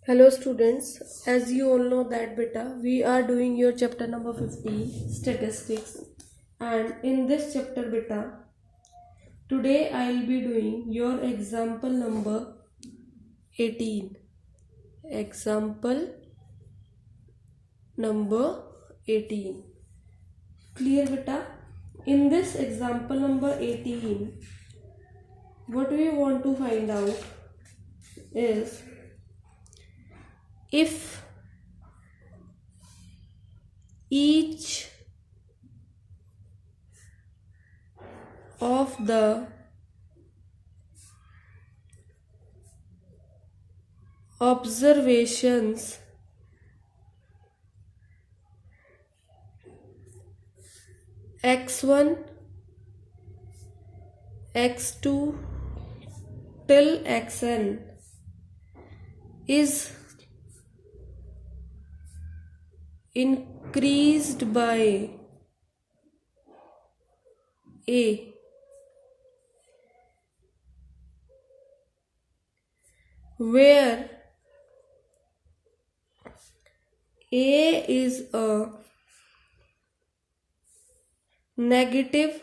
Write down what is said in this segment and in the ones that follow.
Hello students, as you all know that beta, we are doing your chapter number 15, statistics, and in this chapter beta, today I will be doing your example number 18. Example number 18. Clear beta? In this example number 18, what we want to find out is if each of the observations x1 x2 till xn is increased by a, where a is a negative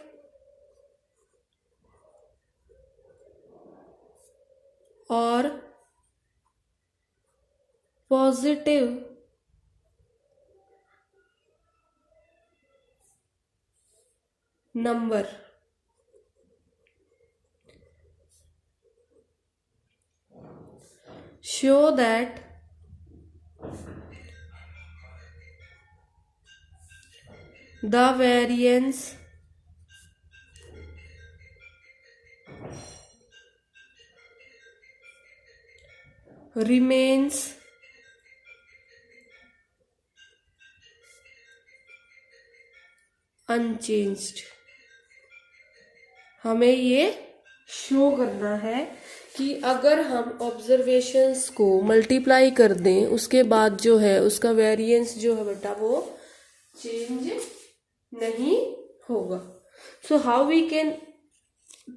or positive number. Show that the variance remains unchanged. हमें ये show करना है कि अगर हम observations को multiply कर दें उसके बाद जो है उसका वेरिएंस जो है बेटा वो चेंज नहीं होगा. So how we can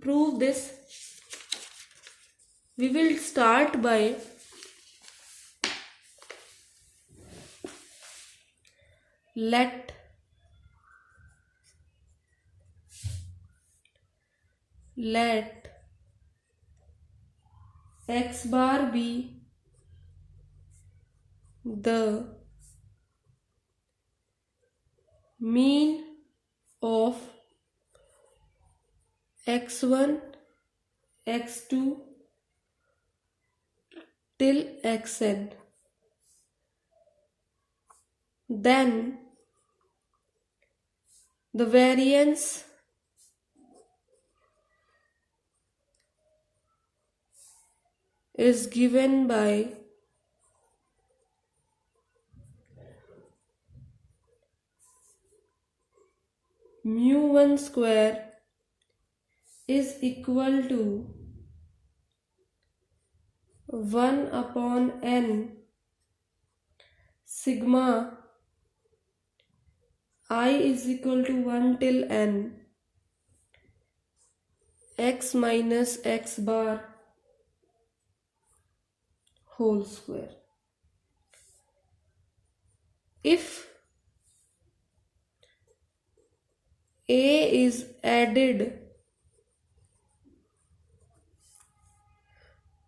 prove this? We will start by let x bar be the mean of x1 x2 till xn. Then the variance is given by mu1 square is equal to 1 upon n sigma I is equal to 1 till n x minus x bar whole square. If a is added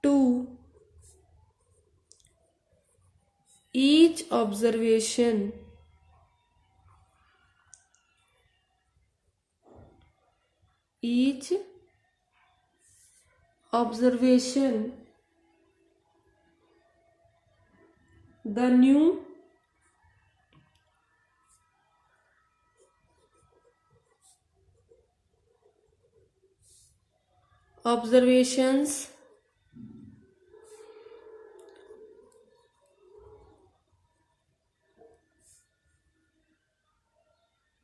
to each observation the new observations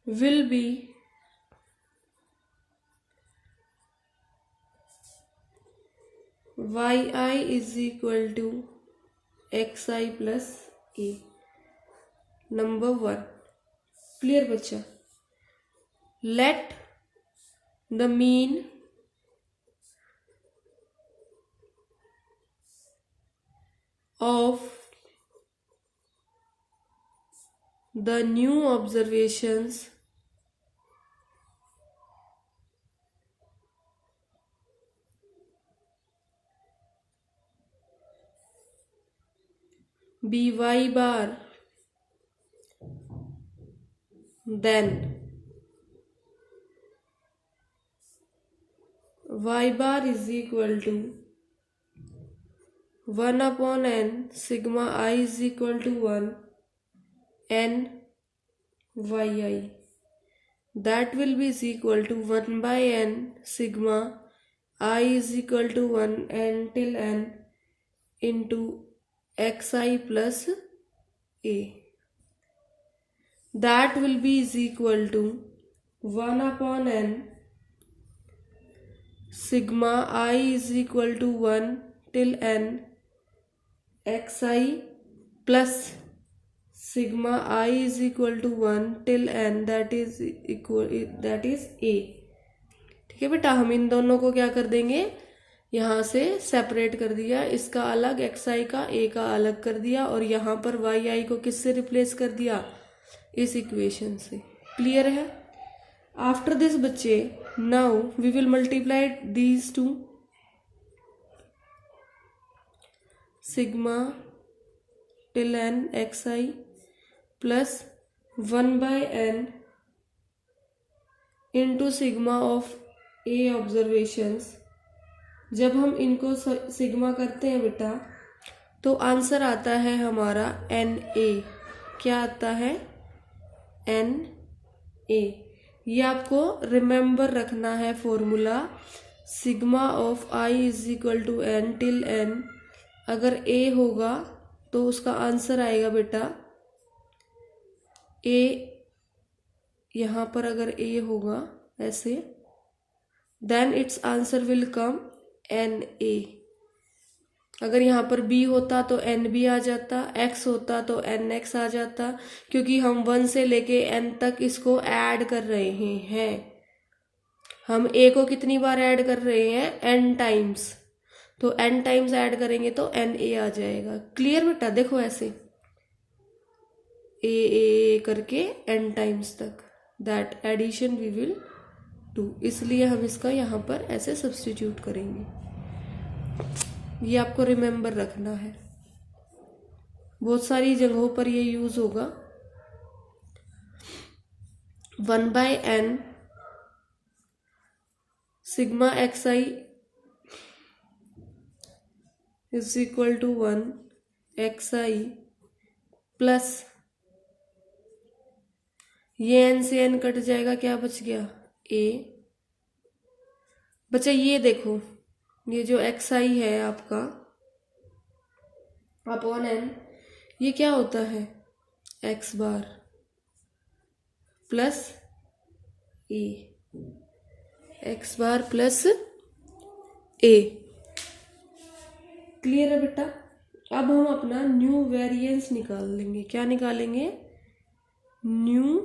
will be yi is equal to xi plus a. Number 1. Clear बच्चा? Let the mean of the new observations by bar, then y bar is equal to 1 upon n sigma I is equal to 1 n yi. That will be is equal to 1 by n sigma I is equal to 1 n till n into xi plus a. That will be is equal to 1 upon n sigma I is equal to 1 till n xi plus sigma I is equal to 1 till n that is a. ठीक है बेटा, हम इन दोनों को क्या कर देंगे, यहाँ से सेपरेट कर दिया, इसका अलग xi का a का अलग कर दिया और यहाँ पर yi को किससे रिप्लेस कर दिया, इस इक्वेशन से। क्लियर है? आफ्टर दिस बच्चे now we will multiply these two sigma till n xi plus 1 by n into sigma of a observations. जब हम इनको सिग्मा करते हैं बेटा तो आंसर आता है हमारा NA। क्या आता है? NA। ये आपको रिमेंबर रखना है formula, sigma of I is equal to n till n। अगर A होगा तो उसका आंसर आएगा बेटा A। यहाँ पर अगर A होगा ऐसे, then its answer will come NA। अगर यहाँ पर B होता तो NB आ जाता, X होता तो NX आ जाता, क्योंकि हम 1 से लेके N तक इसको ऐड कर रहे हैं। हम A को कितनी बार ऐड कर रहे हैं? N times. तो N टाइम्स ऐड करेंगे तो NA आ जाएगा। क्लियर बेटा? देखो ऐसे A करके N टाइम्स तक, that addition we will do. इसलिए हम इसका यहाँ पर ऐसे सब्स्टिट्यूट करेंगे। ये आपको रिमेंबर रखना है, बहुत सारी जगहों पर ये यूज होगा। 1 by n sigma xi is equal to 1 xi plus ये n से n कट जाएगा, क्या बच गया? a। बच्चा ये देखो, ये जो xi है आपका अपॉन n, ये क्या होता है? x bar plus a, x bar plus a। Clear है बेटा? अब हम अपना न्यू वेरिएंस निकाल लेंगे। क्या निकालेंगे? New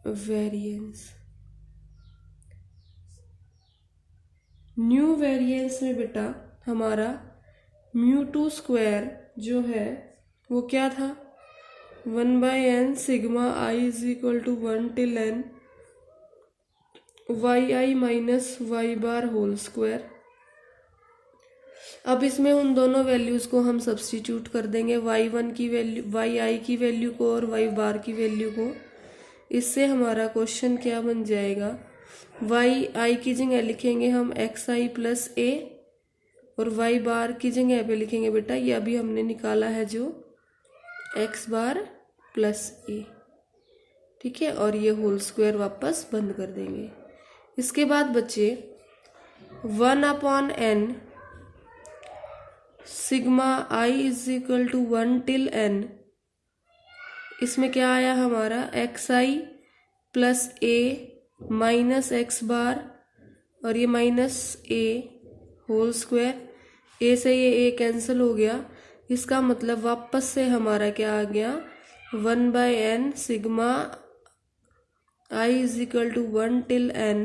variance. न्यू वेरिएंस में बेटा हमारा μ2 स्क्वायर जो है वो क्या था? 1 by n sigma I is equal to 1 till n yi minus y bar whole square. अब इसमें उन दोनों वैल्यूज को हम सब्स्टिट्यूट कर देंगे, y1 की वैल्यू, yi की वैल्यू को और y बार की वैल्यू को। इससे हमारा क्वेश्चन क्या बन जाएगा? yi की जगह लिखेंगे हम xi प्लस a और y बार की जगह पे लिखेंगे बेटा ये अभी हमने निकाला है जो x बार प्लस a। ठीक है, और ये होल स्क्वायर वापस बंद कर देंगे। इसके बाद बच्चे 1 upon n sigma I is equal to 1 till n, इसमें क्या आया हमारा? xi plus a minus x bar और ये minus a whole square. a से ये a कैंसिल हो गया, इसका मतलब वापस से हमारा क्या आ गया? 1 by n sigma I is equal to 1 till n,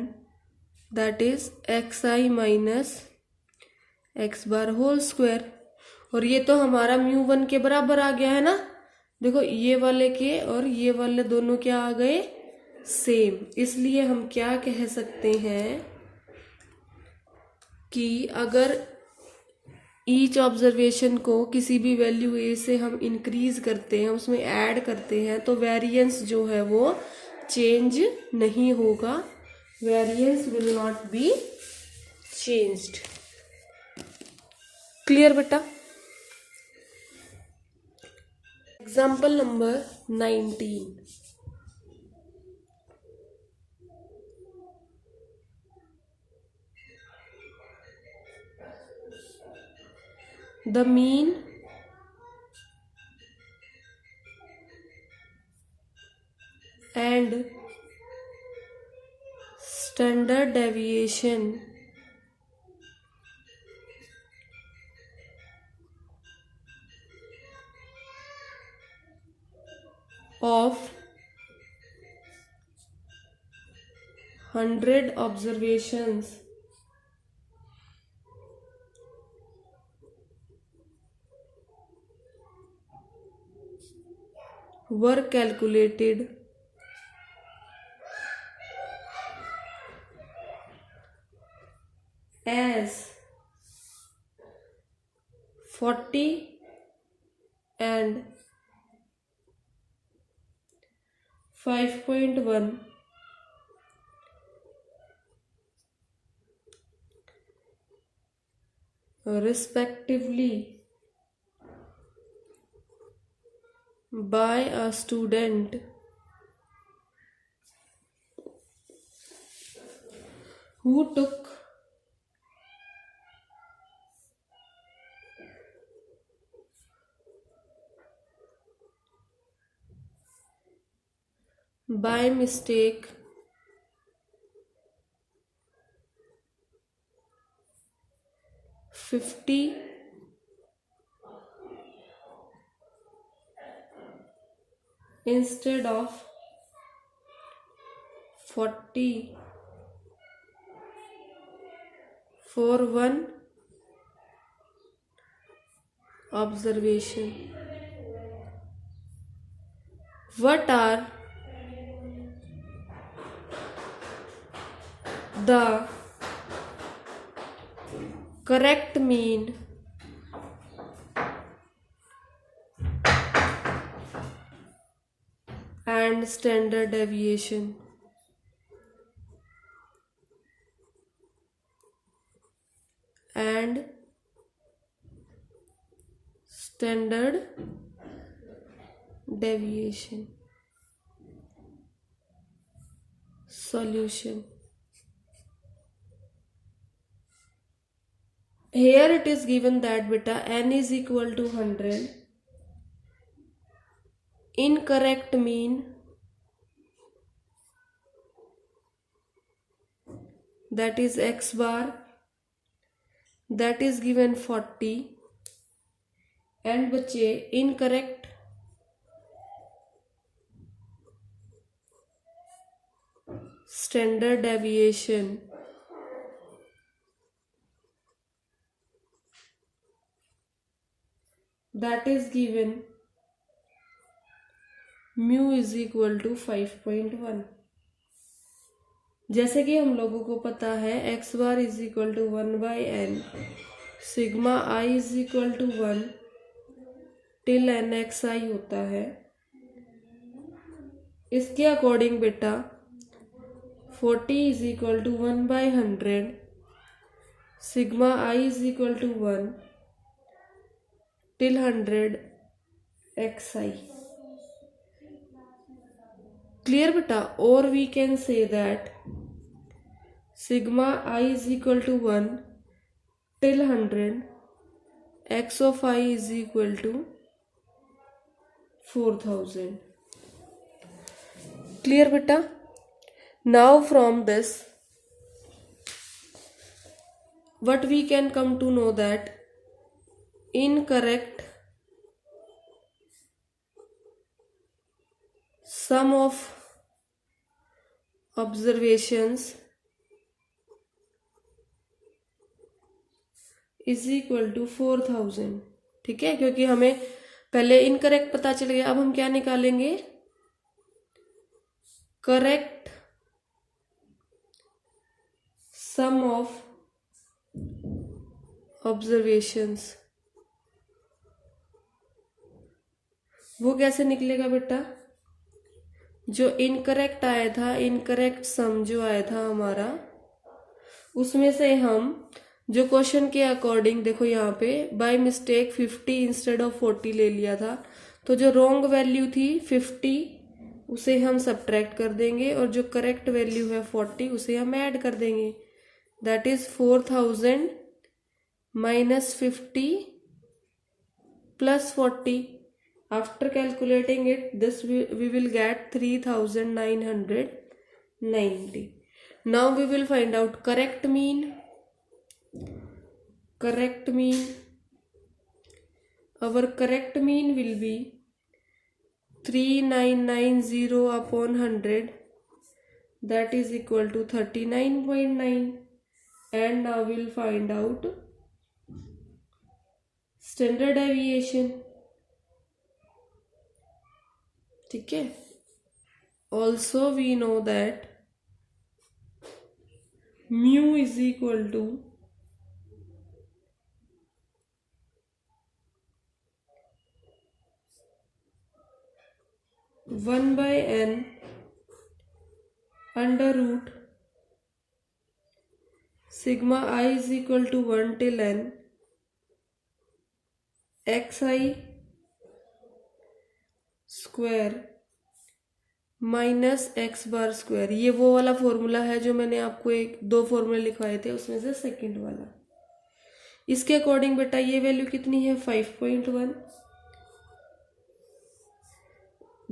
that is xi minus x bar whole square. और ये तो हमारा μ1 के बराबर आ गया है ना, देखो ये वाले के और ये वाले दोनों क्या आ गए, सेम। इसलिए हम क्या कह सकते हैं कि अगर ईच ऑब्जर्वेशन को किसी भी वैल्यू ए से हम इंक्रीज करते हैं, उसमें ऐड करते हैं, तो वेरिएंस जो है वो चेंज नहीं होगा, variance will not be changed. Clear बेटा? Example number 19। The mean and standard deviation of 100 observations were calculated as 40 and 5.1 respectively by a student who took by mistake 50 instead of 40 for one observation. What are the correct mean and standard deviation? And standard deviation. Solution. Here it is given that beta n is equal to 100. Incorrect mean, that is x bar, that is given 40, and बचे incorrect standard deviation, that is given mu is equal to 5.1। जैसे कि हम लोगों को पता है x bar is equal to 1/n, sigma i is equal to 1 till nxi होता है। इसके अकॉर्डिंग बेटा 40 is equal to 1/100, sigma i is equal to 1 till 100 xi। Clear बेटा? और we can say that sigma I is equal to 1 till 100, x of I is equal to 4000. Clear beta? Now from this what we can come to know that incorrect sum of observations is equal to 4000। ठीक है, क्योंकि हमें पहले incorrect पता चल गया, अब हम क्या निकालेंगे, करेक्ट सम ऑफ ऑब्जर्वेशंस। वो कैसे निकलेगा बेटा, जो इनकरेक्ट आया था, इनकरेक्ट सम जो आया था हमारा, उसमें से हम जो क्वेश्चन के अकॉर्डिंग, देखो यहाँ पे बाय मिस्टेक 50 इंस्टेड ऑफ 40 ले लिया था, तो जो रॉन्ग वैल्यू थी 50 उसे हम सब्ट्रैक्ट कर देंगे और जो करेक्ट वैल्यू है 40 उसे हम ऐड कर देंगे। That is 4000 minus 50 plus 40। After calculating it, this we will get 3990. Now we will find out correct mean. Correct mean. Our correct mean will be 3990 upon 100. That is equal to 39.9. And now we will find out standard deviation. ठीक है। Also we know that mu is equal to 1/n under root sigma I is equal to 1 till n xi square minus x bar square. ये वो वाला formula है जो मैंने आपको दो फॉर्मूले लिखवाए थे, उसमें से सेकंड वाला। इसके अकॉर्डिंग बेटा ये वैल्यू कितनी है, 5.1।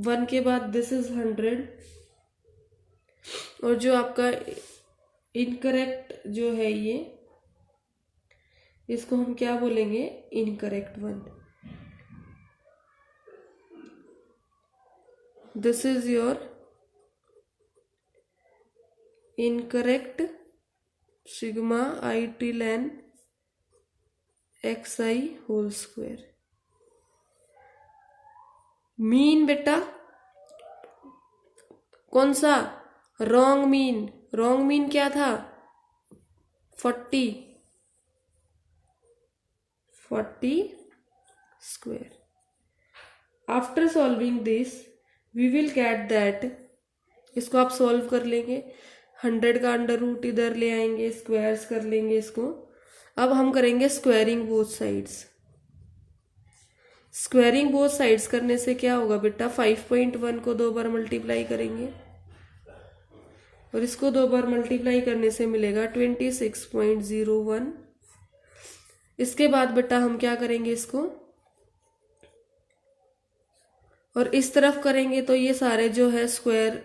1 के बाद दिस इज 100 और जो आपका इनकरेक्ट जो है ये, इसको हम क्या बोलेंगे, incorrect 1। This is your incorrect sigma I till n xi whole square। Mean बेटा कौन सा, रॉन्ग मीन। रॉन्ग मीन क्या था, 40 square. After solving this we will get that, इसको आप सॉल्व कर लेंगे, 100 का अंडर रूट इधर ले आएंगे, स्क्वायर्स कर लेंगे इसको। अब हम करेंगे squaring both sides. Squaring both sides करने से क्या होगा बेटा, 5.1 को 2 बार मल्टीप्लाई करेंगे और इसको 2 बार मल्टीप्लाई करने से मिलेगा 26.01। इसके बाद बेटा हम क्या करेंगे इसको, और इस तरफ करेंगे तो ये सारे जो है स्क्वायर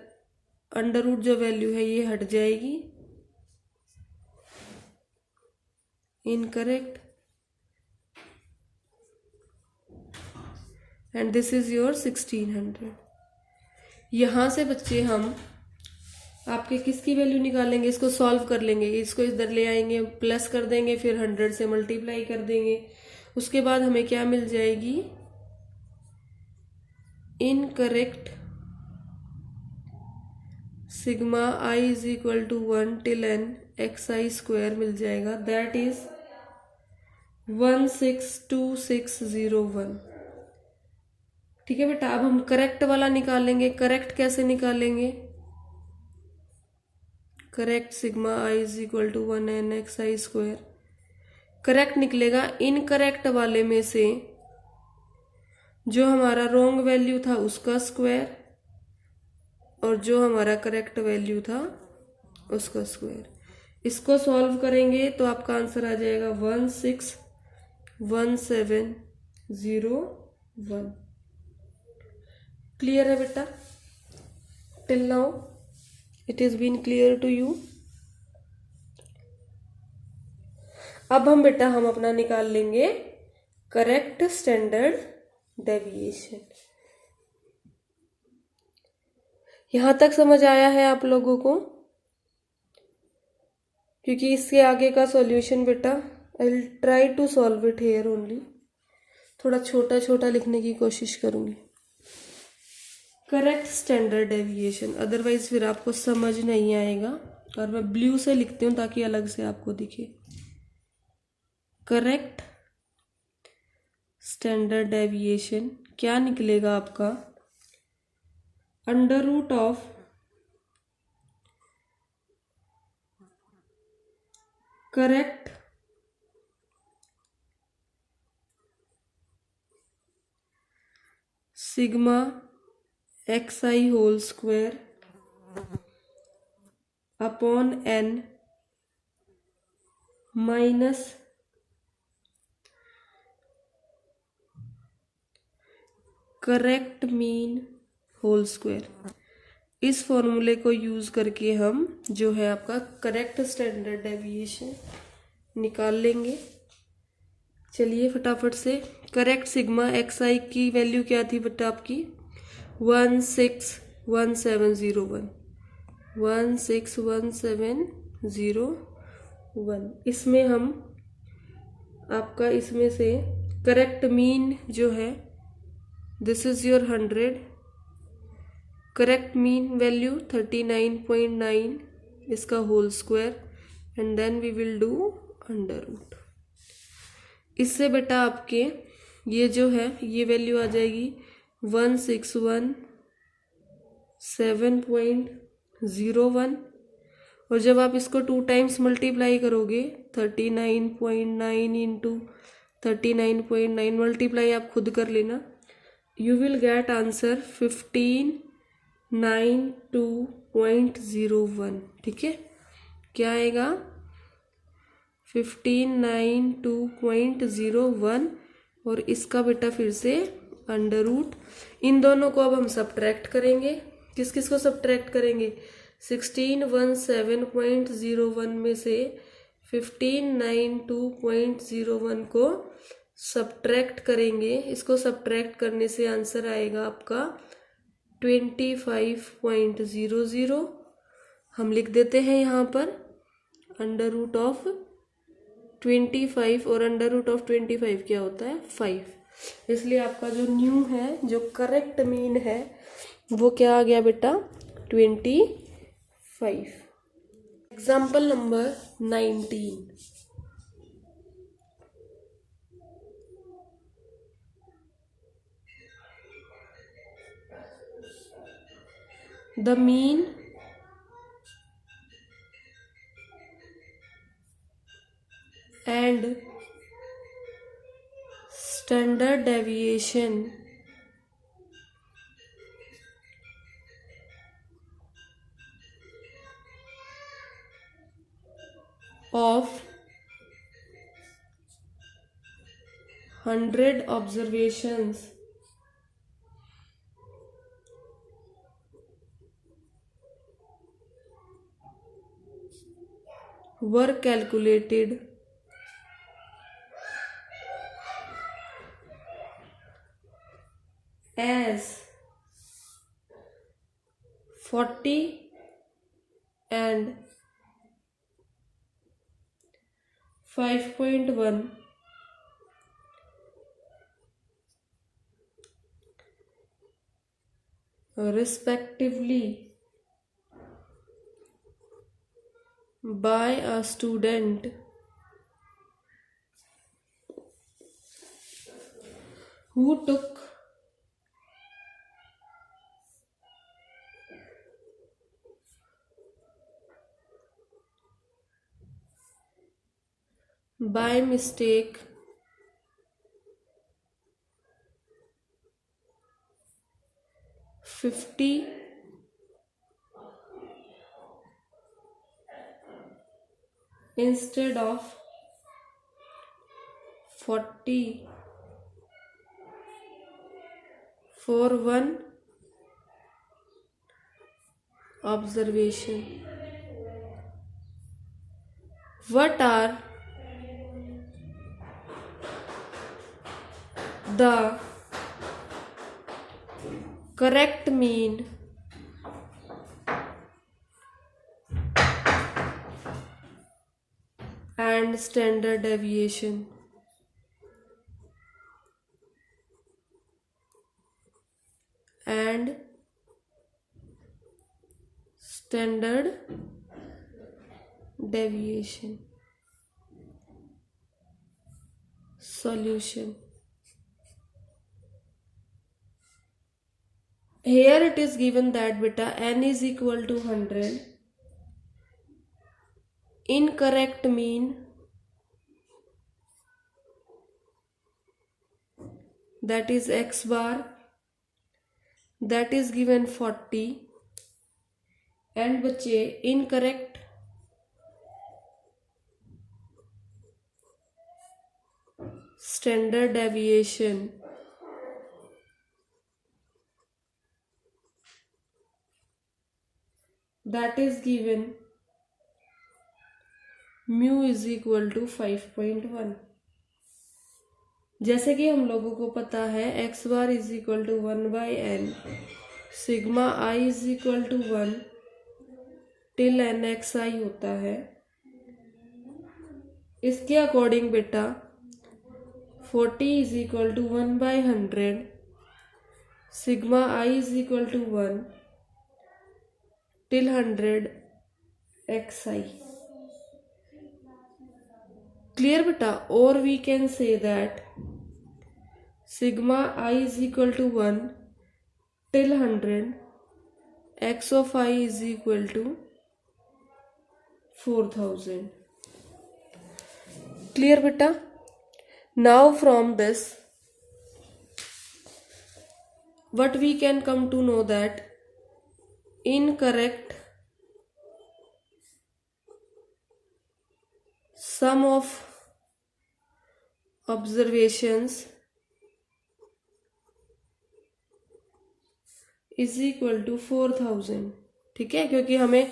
अंडर रूट जो वैल्यू है ये हट जाएगी, incorrect. And this is your 1600। यहां से बच्चे हम आपके किसकी वैल्यू निकालेंगे, इसको सॉल्व कर लेंगे, इसको इधर ले आएंगे, प्लस कर देंगे, फिर 100 से मल्टीप्लाई कर देंगे। उसके बाद हमें क्या मिल जाएगी, incorrect sigma I is equal to 1 till n xi square मिल जाएगा। That is 162601। ठीक है बेटा। अब हम करेक्ट वाला निकालेंगे। करेक्ट कैसे निकालेंगे, correct sigma I is equal to 1n xi square. Correct निकलेगा इनकरेक्ट वाले में से जो हमारा रॉन्ग वैल्यू था उसका स्क्वायर और जो हमारा करेक्ट वैल्यू था उसका स्क्वायर। इसको सॉल्व करेंगे तो आपका आंसर आ जाएगा 161701। क्लियर है बेटा, till now it is been clear to you. अब हम बेटा हम अपना निकाल लेंगे करेक्ट स्टैंडर्ड डेविएशन। यहां तक समझ आया है आप लोगों को? क्योंकि इसके आगे का सॉल्यूशन बेटा I will try to solve it here only, थोड़ा छोटा छोटा लिखने की कोशिश करूंगी। करेक्ट स्टैंडर्ड डेविएशन, अदरवाइज फिर आपको समझ नहीं आएगा। और मैं ब्लू से लिखती हूँ ताकि अलग से आपको दिखे। करेक्ट स्टैंडर्ड डेविएशन क्या निकलेगा आपका? Under root of correct sigma xi whole square upon n minus correct mean whole square. इस फॉर्मूले को यूज करके हम जो है आपका करेक्ट स्टैंडर्ड डेविएशन निकाल लेंगे। चलिए फटाफट से। करेक्ट सिग्मा xi की वैल्यू क्या थी बेटा आपकी? 161701 161701। इसमें हम आपका इसमें से करेक्ट मीन जो है this is your 100, correct mean value 39.9 इसका whole square and then we will do under root. इससे बेटा आपके ये जो है ये वैल्यू आ जाएगी 1617.01। और जब आप इसको 2 टाइम्स मल्टीप्लाई करोगे 39.9 इंटू 39.9 मल्टीप्लाई आप खुद कर लेना, यू विल गेट आंसर 1592.01। ठीक है, क्या आएगा? 1592.01। और इसका बेटा फिर से अंडर रूट। इन दोनों को अब हम सब्ट्रैक्ट करेंगे। किस किस को सब्ट्रैक्ट करेंगे? 1617.01 में से 1592.01 को सब्ट्रैक्ट करेंगे। इसको सब्ट्रैक्ट करने से आंसर आएगा आपका 25.00। हम लिख देते हैं यहाँ पर अंडर रूट ऑफ 25, और अंडर रूट ऑफ 25 क्या होता है? 5। इसलिए आपका जो न्यू है, जो करेक्ट मीन है, वो क्या आ गया बेटा? 25। Example number 19। The mean and standard deviation of 100 observations were calculated as 40 and 5.1 respectively by a student who took by mistake 50 instead of 40 for one observation. What are the correct mean and standard deviation? and standard deviation. Solution. Here it is given that beta n is equal to 100. Incorrect mean, that is x bar, that is given 40, and बचे incorrect standard deviation, that is given mu is equal to 5.1. जैसे कि हम लोगों को पता है x bar is equal to 1/n sigma i is equal to 1 till n x i होता है। इसके अकॉर्डिंग बेटा 40 is equal to 1/100 sigma i is equal to 1 till 100 xi। Clear बेटा? और we can say that sigma i is equal to 1 till 100 x of i is equal to 4000। Clear बेटा? Now from this what we can come to know that incorrect sum of observations is equal to 4000। ठीक है, क्योंकि हमें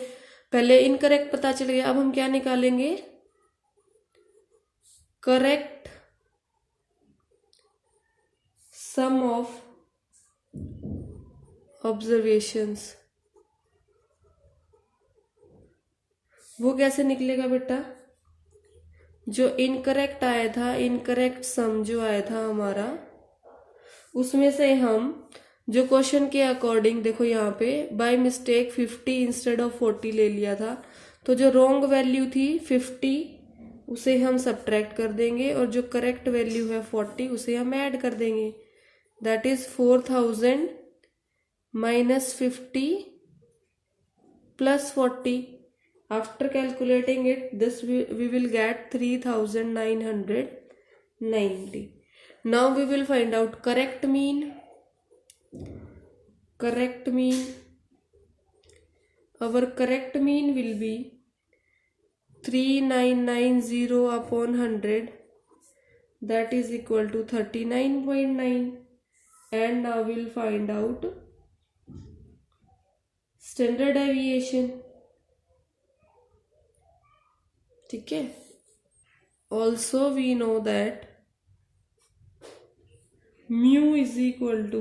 पहले incorrect पता चल गया, अब हम क्या निकालेंगे? Correct sum of observations. वो कैसे निकलेगा बेटा? जो इनकरेक्ट आया था, इनकरेक्ट सम जो आया था हमारा, उसमें से हम जो क्वेश्चन के अकॉर्डिंग, देखो यहाँ पे बाय मिस्टेक 50 इंस्टेड ऑफ 40 ले लिया था, तो जो रॉन्ग वैल्यू थी 50 उसे हम सब्ट्रैक्ट कर देंगे और जो करेक्ट वैल्यू है 40 उसे हम ऐड कर देंगे। That is 4000 minus 50 plus 40। After calculating it, this we will get 3990. Now we will find out correct mean. Correct mean. Our correct mean will be 3990 upon 100. That is equal to 39.9. And now we will find out standard deviation. ठीक है। Also we know that mu is equal to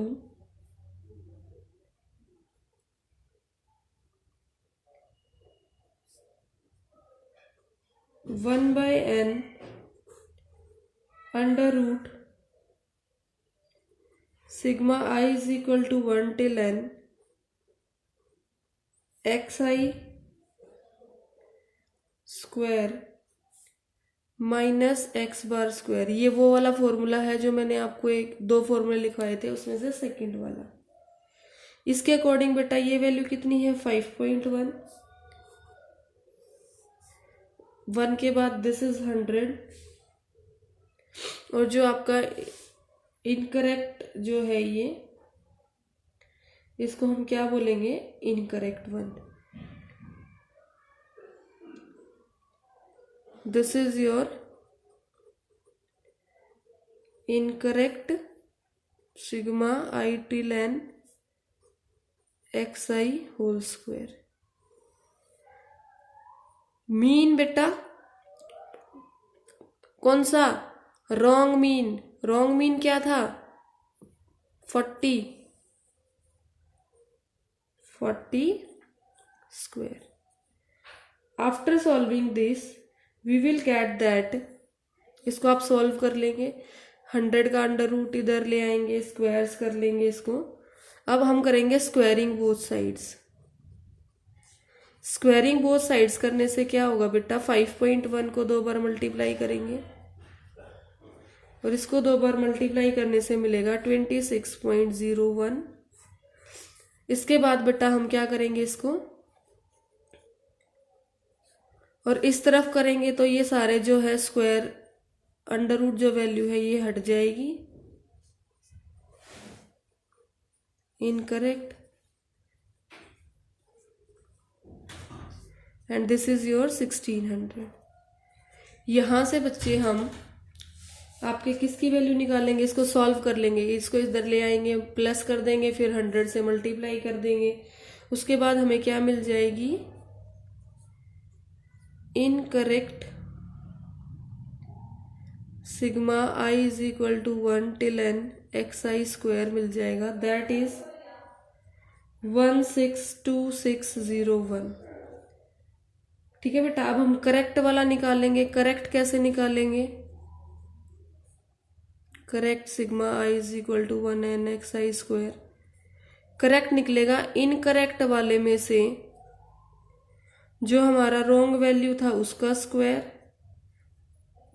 1/n under root sigma i is equal to 1 till n xi square minus x bar square. ये वो वाला formula है जो मैंने आपको दो फॉर्मूले लिखवाए थे, उसमें से सेकंड वाला। इसके अकॉर्डिंग बेटा ये वैल्यू कितनी है? 5.1। 1 के बाद दिस इज 100 और जो आपका इनकरेक्ट जो है ये, इसको हम क्या बोलेंगे? Incorrect 1। This is your incorrect sigma I till n xi whole square। Mean बेटा कौन सा? Wrong mean. रॉन्ग मीन क्या था? 40 square. After solving this we will get that, इसको आप सॉल्व कर लेंगे, 100 का अंडर रूट इधर ले आएंगे, स्क्वायर्स कर लेंगे इसको, अब हम करेंगे squaring both sides. Squaring both sides करने से क्या होगा बेटा, 5.1 को 2 बार मल्टीप्लाई करेंगे और इसको 2 बार मल्टीप्लाई करने से मिलेगा 26.01। इसके बाद बेटा हम क्या करेंगे इसको, और इस तरफ करेंगे तो ये सारे जो है स्क्वायर अंडर रूट जो वैल्यू है ये हट जाएगी, incorrect, and this is your 1600। यहां से बच्चे हम आपके किसकी वैल्यू निकालेंगे, इसको सॉल्व कर लेंगे, इसको इधर ले आएंगे, प्लस कर देंगे, फिर 100 से मल्टीप्लाई कर देंगे, उसके बाद हमें क्या मिल जाएगी, incorrect sigma I is equal to 1 till n xi square मिल जाएगा, दैट इज 162601। ठीक है बेटा, अब हम करेक्ट वाला निकालेंगे। करेक्ट कैसे निकालेंगे, correct sigma I is equal to 1n xi square. Correct निकलेगा इनकरेक्ट वाले में से जो हमारा रॉन्ग वैल्यू था उसका स्क्वायर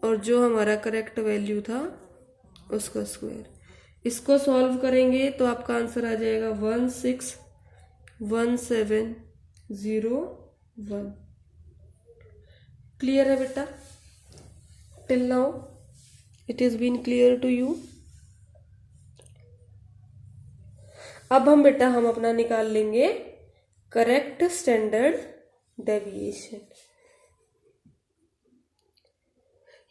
और जो हमारा करेक्ट वैल्यू था उसका स्क्वायर। इसको सॉल्व करेंगे तो आपका आंसर आ जाएगा 161701। क्लियर है बेटा, till now it is been clear to you. अब हम बेटा हम अपना निकाल लेंगे करेक्ट स्टैंडर्ड डेविएशन।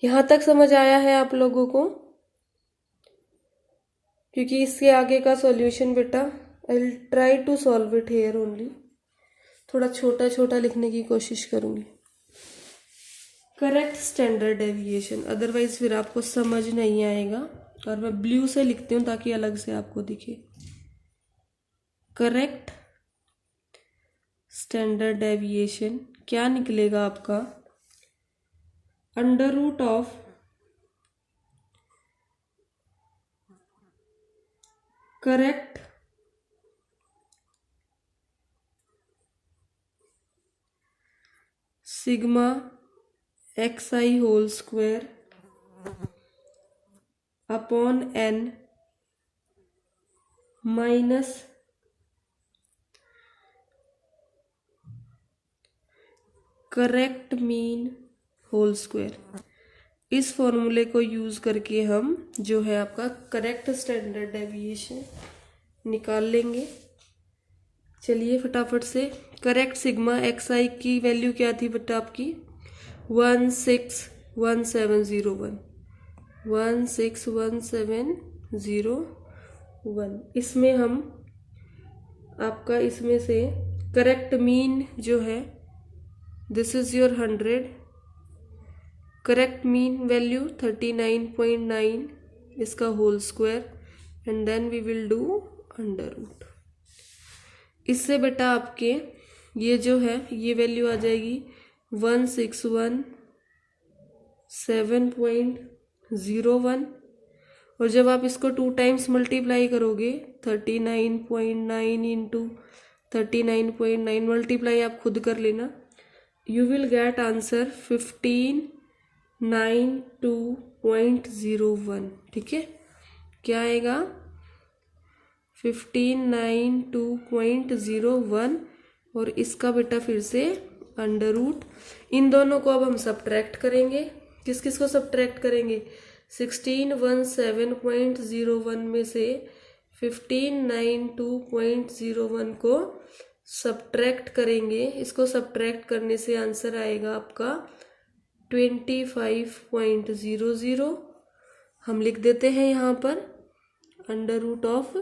यहां तक समझ आया है आप लोगों को, क्योंकि इसके आगे का सॉल्यूशन बेटा I will try to solve it here only, थोड़ा छोटा छोटा लिखने की कोशिश करूंगी। करेक्ट स्टैंडर्ड डेविएशन, अदरवाइज फिर आपको समझ नहीं आएगा, और मैं ब्लू से लिखती हूँ ताकि अलग से आपको दिखे। करेक्ट स्टैंडर्ड डेविएशन क्या निकलेगा आपका, under root of correct sigma xi whole square upon n minus correct mean whole square. इस फॉर्मूले को यूज करके हम जो है आपका करेक्ट स्टैंडर्ड डेविएशन निकाल लेंगे। चलिए फटाफट से, करेक्ट सिग्मा xi की वैल्यू क्या थी बेटा आपकी, 161701, 161701। इसमें हम आपका इसमें से करेक्ट मीन जो है this is your 100, correct mean value 39.9, इसका whole square, and then we will do under root. इससे बेटा आपके ये जो है ये वैल्यू आ जाएगी 1617.01, और जब आप इसको 2 टाइम्स मल्टीप्लाई करोगे 39.9 इंटू 39.9 मल्टीप्लाई आप खुद कर लेना, यू विल गेट आंसर 1592.01। ठीक है, क्या आएगा 1592.01, और इसका बेटा फिर से अंडर रूट। इन दोनों को अब हम सब्ट्रैक्ट करेंगे। किस किस को सब्ट्रैक्ट करेंगे, 1617.01 में से 1592.01 को सब्ट्रैक्ट करेंगे। इसको सब्ट्रैक्ट करने से आंसर आएगा आपका 25.00। हम लिख देते हैं यहाँ पर अंडर रूट ऑफ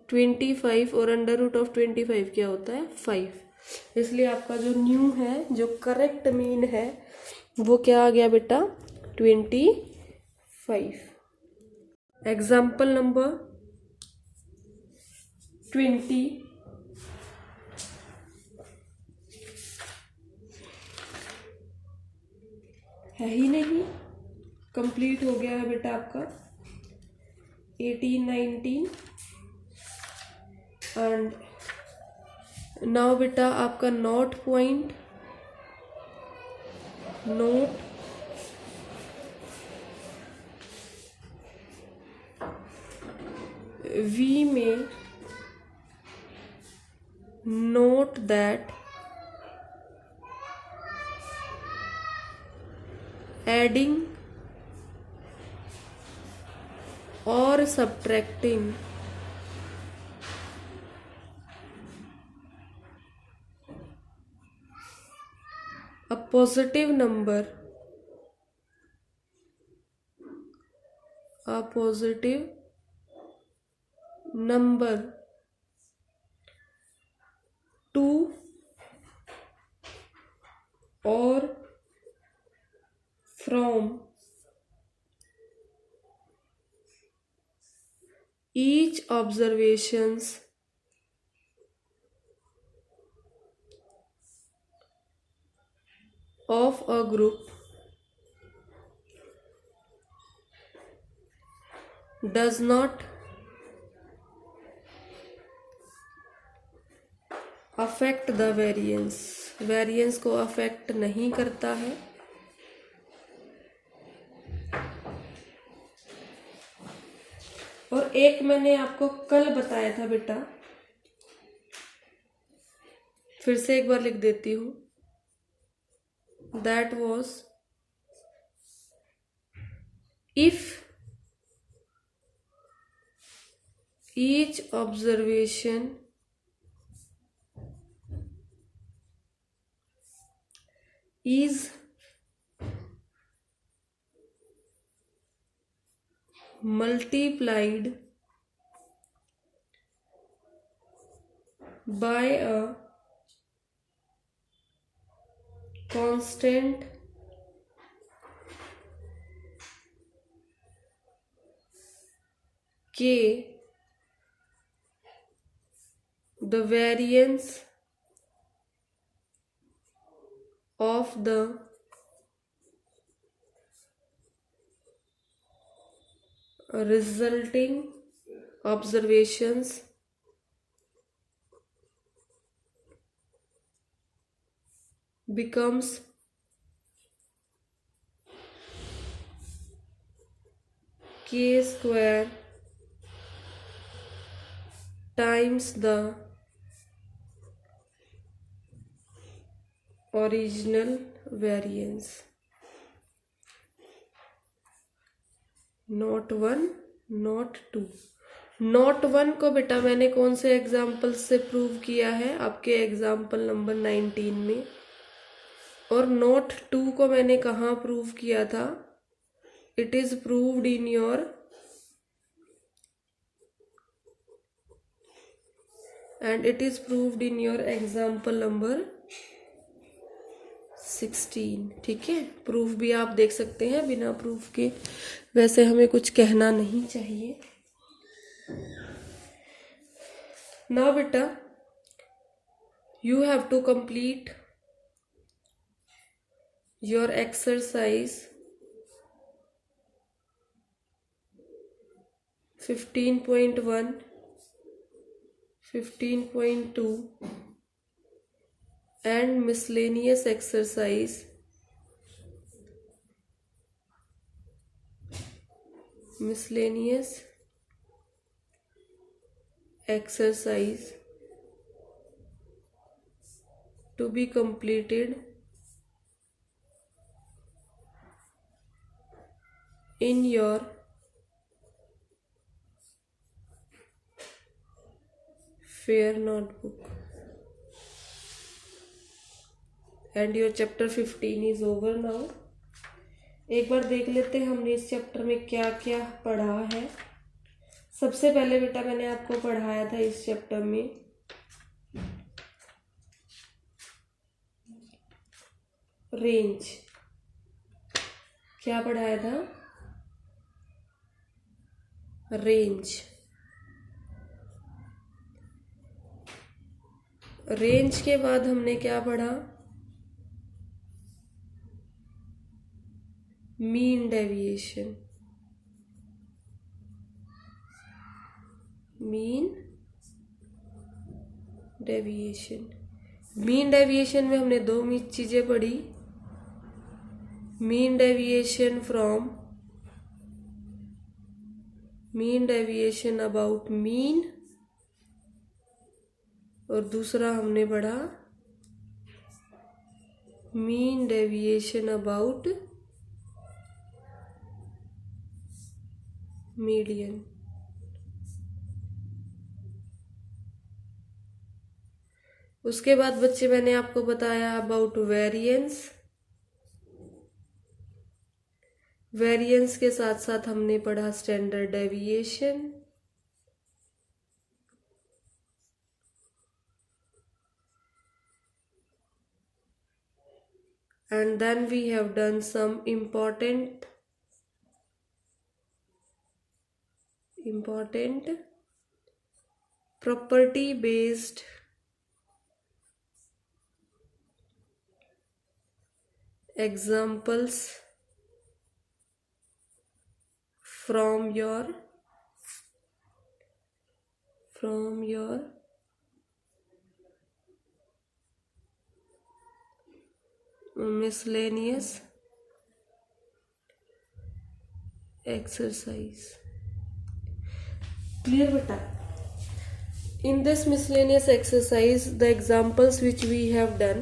25, और अंडर रूट ऑफ 25 क्या होता है 5, इसलिए आपका जो न्यू है जो करेक्ट मीन है वो क्या आ गया बेटा 25। एग्जाम्पल नंबर 20, है ही नहीं, कंप्लीट हो गया है बेटा आपका 18, 19, एंड नाउ बेटा आपका नोट पॉइंट, नोट वी में note that adding or subtracting a positive number to or from each observations of a group does not affect the variance को अफेक्ट नहीं करता है। और एक मैंने आपको कल बताया था बेटा, फिर से एक बार लिख देती हूँ, that was if each observation is multiplied by a constant k, the variance of the resulting observations becomes k square times the original variance। Note 1, note 2। Note 1 को बेटा मैंने कौन से एग्जाम्पल से प्रूव किया है, आपके एग्जाम्पल नंबर 19 में। और नोट 2 को मैंने कहाँ प्रूव किया था, it is proved in your example number 16। ठीक है, प्रूफ भी आप देख सकते हैं बिना प्रूफ के, वैसे हमें कुछ कहना नहीं चाहिए। नाउ बेटा you have to complete your exercise 15.1, 15.2 and miscellaneous exercise to be completed in your fair notebook, and your chapter 15 is over now। एक बार देख लेते हैं हमने इस चैप्टर में क्या क्या पढ़ा है। सबसे पहले बेटा मैंने आपको पढ़ाया था इस चैप्टर में रेंज। क्या पढ़ाया था? रेंज। रेंज के बाद हमने क्या पढ़ा? Mean deviation. Mean deviation. Mean deviation में हमने दो चीजें पढ़ी, mean deviation from, mean deviation about mean, और दूसरा हमने पढ़ा मीन डेविएशन अबाउट मीडियन। उसके बाद बच्चे मैंने आपको बताया अबाउट वेरिएंस। वेरिएंस के साथ साथ हमने पढ़ा standard deviation, and then we have done some important property based examples from your miscellaneous exercise. Clear beta? In this miscellaneous exercise, the examples which we have done,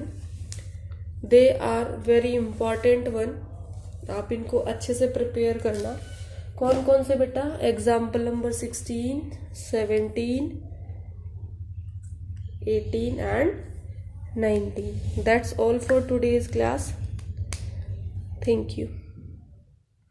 they are very important one. आप इनको अच्छे से prepare करना। कौन कौन से बेटा? Example number 16, 17, 18 and 19. That's all for today's class. Thank you.